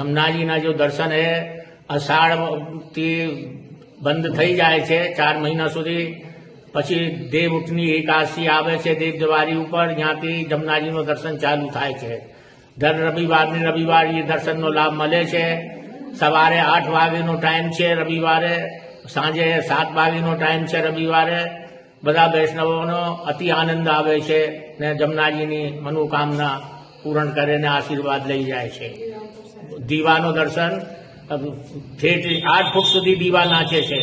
જમનાજીના જો દર્શન હે અષાઢથી બંધ થઈ જાય છે 4 મહિના સુધી। પછી દેવ ઉઠની એકાદશી આવે છે દેવ દિવાળી ઉપર, ત્યાંથી જમનાજીનું દર્શન ચાલુ થાય છે। દર રવિવારની રવિવાર એ દર્શનનો લાભ મળે છે। સવારે 8 વાગ્યાનો ટાઈમ છે રવિવારે, સાંજે 7 વાગ્યાનો ટાઈમ છે રવિવારે। બધા વૈષ્ણવોનો અતિ આનંદ આવે છે ને જમનાજીની મનોકામના પૂર્ણ કરીને આશીર્વાદ લઈ જાય છે। દીવાનો દર્શન ઠેઠ 8 ફૂટ સુધી દીવા નાચે છે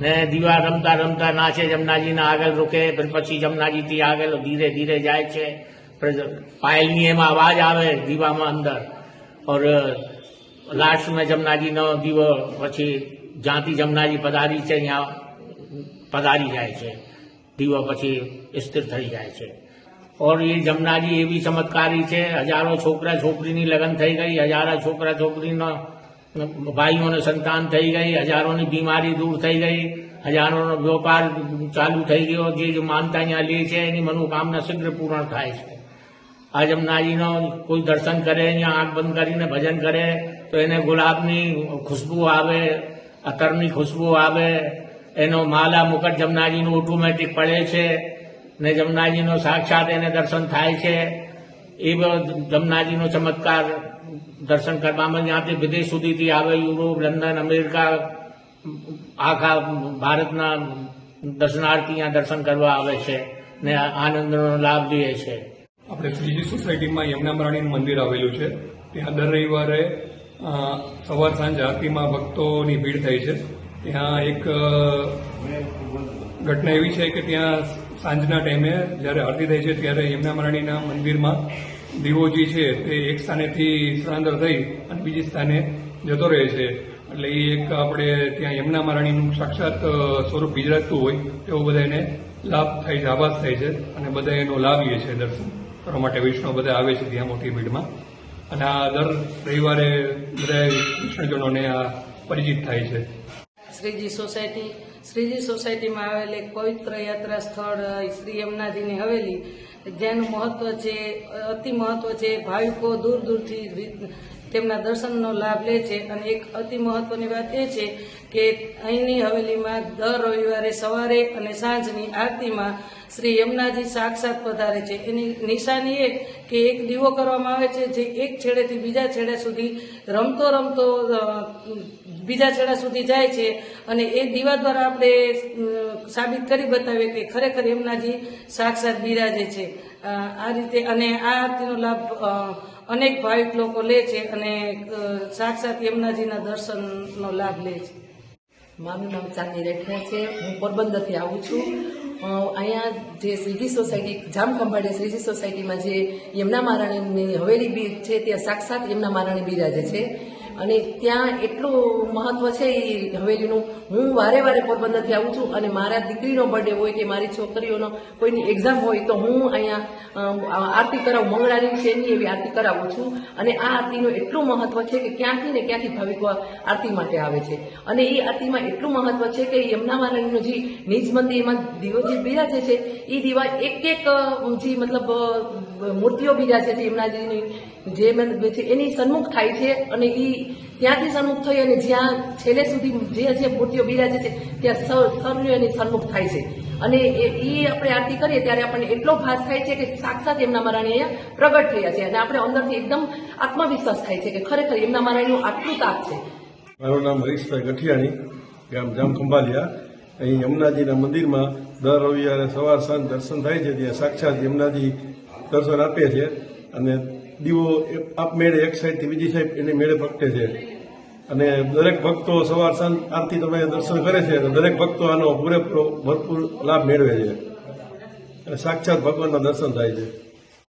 ને દીવા રમતા રમતા નાચે, જમનાજીના આગળ રૂકે, પછી જમનાજીથી આગળ ધીરે ધીરે જાય છે। પાયલની એમાં અવાજ આવે દીવામાં અંદર, और लास्ट में जमनाजीનો દીવો પછી જ્યાંથી જમનાજી પધારી છે ત્યાં પધારી જાય છે, દીવો પછી સ્થિર થઈ જાય છે। और ये जमनाजी એવી ચમત્કારી છે, હજારો છોકરા છોકરીની લગ્ન થઈ ગઈ, હજારો છોકરા છોકરીનો ભાઈઓને સંતાન થઈ ગઈ, હજારોની બીમારી દૂર થઈ ગઈ, હજારોનો વેપાર ચાલુ થઈ ગયો। જે માનતા અહીંયા લે છે એની મનોકામના શીઘ્ર પૂર્ણ થાય છે। આ જમનાજીનો કોઈ દર્શન કરે, અહીંયા આંખ બંધ કરીને ભજન કરે તો એને ગુલાબની ખુશ્બુ આવે, અત્તરની ખુશ્બુ આવે, એનો માલા મુકટ જમનાજીનું ઓટોમેટિક પડે છે ને જમનાજીનો સાક્ષાત એને દર્શન થાય છે। એ જમનાજીનો ચમત્કાર દર્શન કરવામાં ત્યાંથી વિદેશ સુધીથી આવે, યુરોપ, લંડન, અમેરિકા, આખા ભારતના દર્શનાર્થી અહીંયા દર્શન કરવા આવે છે ને આનંદનો લાભ લે છે। આપણે શ્રીજી સોસાયટીમાં યમુના મહારાણીનું મંદિર આવેલું છે, ત્યાં દર રવિવારે સવાર સાંજ આરતીમાં ભક્તોની ભીડ થાય છે। ત્યાં એક ઘટના એવી છે કે ત્યાં સાંજના ટાઈમે જ્યારે આરતી થાય છે ત્યારે યમુના મહારાણીના મંદિરમાં દીવો જે છે તે એક સ્થાનેથી સ્થળાંતર થઈ અને બીજી સ્થાને જતો રહે છે। એટલે એ એક આપણે ત્યાં યમુના મહારાણીનું સાક્ષાત સ્વરૂપ બિરાજતું હોય તેવો બધા એને લાભ થાય છે, આભાસ થાય છે અને બધા એનો લાભ લે છે દર્શન કરવા માટે। વૈષ્ણવ બધા આવે છે ત્યાં મોટી ભીડમાં, અને આ દર રવિવારે બધા કૃષ્ણજનોને આ પરિચિત થાય છે। શ્રીજી સોસાયટીમાં આવેલ એક પવિત્ર યાત્રા સ્થળ શ્રી યમુનાજીની હવેલી, જેનું મહત્વ છે, અતિ મહત્વ છે। ભાવિકો દૂર દૂરથી તેમના દર્શનનો લાભ લે છે। અને એક અતિ મહત્વની વાત એ છે કે અહીંની હવેલીમાં દર રવિવારે સવારે અને સાંજની આરતીમાં શ્રી યમુનાજી સાક્ષાત પધારે છે। એની નિશાની એ કે એક દીવો કરવામાં આવે છે જે એક છેડેથી બીજા છેડા સુધી રમતો રમતો બીજા છેડા સુધી જાય છે, અને એ દીવા દ્વારા આપણે સાબિત કરી બતાવીએ કે ખરેખર યમુનાજી સાક્ષાત બિરાજે છે। આ રીતે અને આ આરતીનો લાભ અનેક ભાવિક લોકો લે છે અને સાક્ષાત યમુનાજીના દર્શનનો લાભ લે છે। મારું નામ ચાંદની રેઠિયા છે, હું પોરબંદરથી આવું છું। અહીંયા જે શ્રીજી સોસાયટી જામખંભાળિયા શ્રીજી સોસાયટીમાં જે યમુના મહારાણીની હવેલી બી છે ત્યાં સાક્ષાત યમુના મહારાણી બિરાજે છે, અને ત્યાં એટલું મહત્વ છે એ હવેલીનું। હું વારે વારે પોરબંદરથી આવું છું, અને મારા દીકરીનો બર્થડે હોય કે મારી છોકરીઓનો કોઈની એક્ઝામ હોય તો હું અહીંયા આરતી કરાવું, મંગળાની છે એની એવી આરતી કરાવું છું। અને આ આરતીનું એટલું મહત્વ છે કે ક્યાંથી ને ક્યાંથી ભાવિકો આરતી માટે આવે છે, અને એ આરતીમાં એટલું મહત્વ છે કે યમુના મહારાણીનું જે નિજ મંદિરમાં દીવો જે બિરાજે છે એ દીવા એક એક જે મતલબ મૂર્તિઓ બિરાજે છે યમુનાજીની જે એની સન્મુખ થાય છે, અને એ ત્યાંથી સન્મુખ થઈ અને જ્યાં છેલ્લે સુધી જે મૂર્તિઓ બિરાજે છે ત્યાં સર્વની સન્મુખ થાય છે। અને એ આપણે આરતી કરીએ ત્યારે આપણને એટલો ભાસ થાય છે કે સાક્ષાત યમુના મહારાણી અહીંયા પ્રગટ થયા છે, અને આપણે અંદરથી એકદમ આત્મવિશ્વાસ થાય છે કે ખરેખર યમુના મહારાણીનું આટલું તાપ છે। મારું નામ હરીશભાઈ ગઠિયાણી, ગામ જામખંભાળિયા। અહીં યમુનાજીના મંદિરમાં દર રવિવારે સવાર સાંજ દર્શન થાય છે, ત્યાં સાક્ષાત યમુનાજી દર્શન આપે છે, અને દીવો આપમેળે એક સાઈડથી બીજી સાઈડ એને મેળે પ્રગટે છે, અને દરેક ભક્તો સવાર સાંજ આરતી તમે દર્શન કરે છે તો દરેક ભક્તો આનો પૂરેપૂરો ભરપૂર લાભ મેળવે છે, અને સાક્ષાત ભગવાનના દર્શન થાય છે।